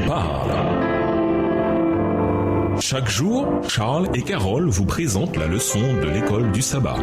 parle. Chaque jour, Charles et Carole vous présentent la leçon de l'école du sabbat.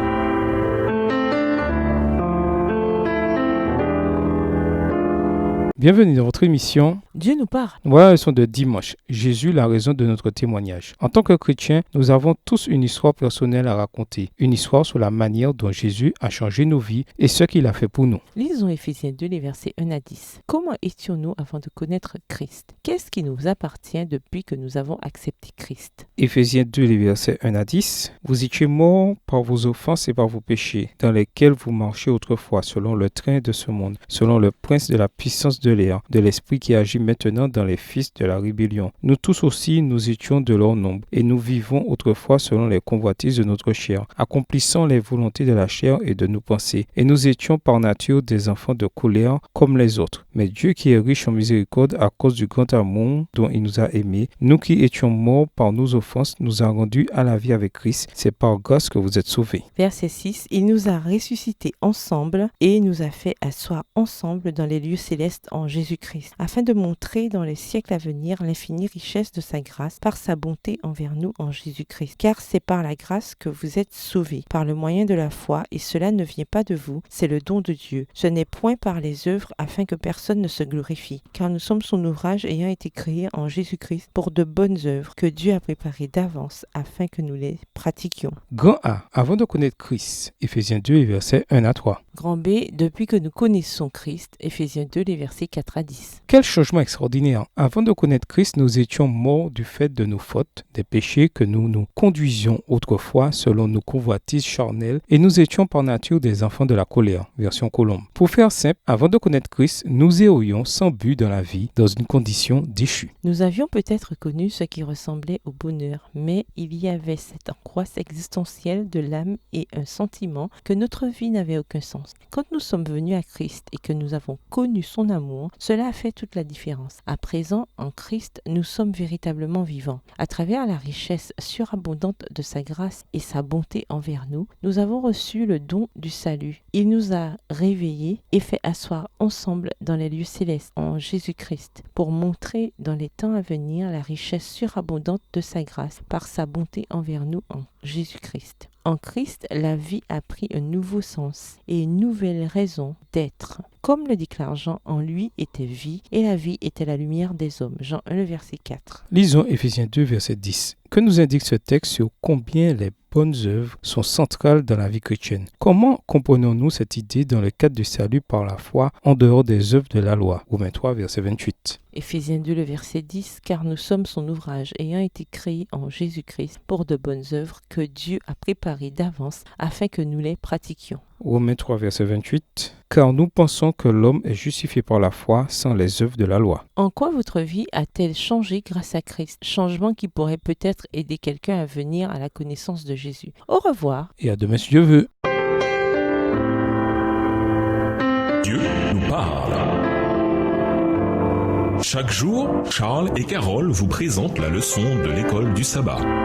Bienvenue dans votre émission Dieu nous parle. Voilà la leçon de dimanche. Jésus, la raison de notre témoignage. En tant que chrétiens, nous avons tous une histoire personnelle à raconter. Une histoire sur la manière dont Jésus a changé nos vies et ce qu'il a fait pour nous. Lisons Éphésiens 2, les versets 1 à 10. Comment étions-nous avant de connaître Christ? Qu'est-ce qui nous appartient depuis que nous avons accepté Christ? Éphésiens 2, les versets 1 à 10. Vous étiez morts par vos offenses et par vos péchés, dans lesquels vous marchiez autrefois, selon le train de ce monde, selon le prince de la puissance de l'air, de l'esprit qui agit maintenant dans les fils de la rébellion. Nous tous aussi, nous étions de leur nombre, et nous vivons autrefois selon les convoitises de notre chair, accomplissant les volontés de la chair et de nos pensées. Et nous étions par nature des enfants de colère comme les autres. Mais Dieu qui est riche en miséricorde à cause du grand amour dont il nous a aimés, nous qui étions morts par nos offenses, nous a rendus à la vie avec Christ. C'est par grâce que vous êtes sauvés. Verset 6. Il nous a ressuscités ensemble et nous a fait asseoir ensemble dans les lieux célestes en Jésus-Christ, afin de montrer dans les siècles à venir l'infinie richesse de sa grâce par sa bonté envers nous en Jésus-Christ. Car c'est par la grâce que vous êtes sauvés, par le moyen de la foi, et cela ne vient pas de vous, c'est le don de Dieu. Ce n'est point par les œuvres afin que personne ne se glorifie, car nous sommes son ouvrage ayant été créés en Jésus-Christ pour de bonnes œuvres que Dieu a préparées d'avance afin que nous les pratiquions. Grand A, avant de connaître Christ, Éphésiens 2, les versets 1 à 3. Grand B, depuis que nous connaissons Christ, Éphésiens 2, les versets 4 à 10. Quel changement extraordinaire! Avant de connaître Christ, nous étions morts du fait de nos fautes, des péchés que nous nous conduisions autrefois selon nos convoitises charnelles, et nous étions par nature des enfants de la colère, version Colombe. Pour faire simple, avant de connaître Christ, nous errions sans but dans la vie, dans une condition déchue. Nous avions peut-être connu ce qui ressemblait au bonheur, mais il y avait cette angoisse existentielle de l'âme et un sentiment que notre vie n'avait aucun sens. Quand nous sommes venus à Christ et que nous avons connu son amour, cela a fait toute la différence. À présent, en Christ, nous sommes véritablement vivants. À travers la richesse surabondante de sa grâce et sa bonté envers nous, nous avons reçu le don du salut. Il nous a réveillés et fait asseoir ensemble dans les lieux célestes en Jésus-Christ pour montrer dans les temps à venir la richesse surabondante de sa grâce par sa bonté envers nous en Jésus-Christ. En Christ, la vie a pris un nouveau sens et une nouvelle raison d'être. Comme le déclare Jean, en lui était vie, et la vie était la lumière des hommes. Jean 1, verset 4. Lisons Éphésiens 2, verset 10. Que nous indique ce texte sur combien les bonnes œuvres sont centrales dans la vie chrétienne? Comment comprenons-nous cette idée dans le cadre du salut par la foi en dehors des œuvres de la loi? Romains 3, verset 28. Éphésiens 2, le verset 10, car nous sommes son ouvrage ayant été créés en Jésus-Christ pour de bonnes œuvres que Dieu a préparées d'avance afin que nous les pratiquions. Romains 3, verset 28. Car nous pensons que l'homme est justifié par la foi sans les œuvres de la loi. En quoi votre vie a-t-elle changé grâce à Christ? Changement qui pourrait peut-être aider quelqu'un à venir à la connaissance de Jésus. Au revoir. Et à demain si Dieu veut. Dieu nous parle. Chaque jour, Charles et Carole vous présentent la leçon de l'école du sabbat.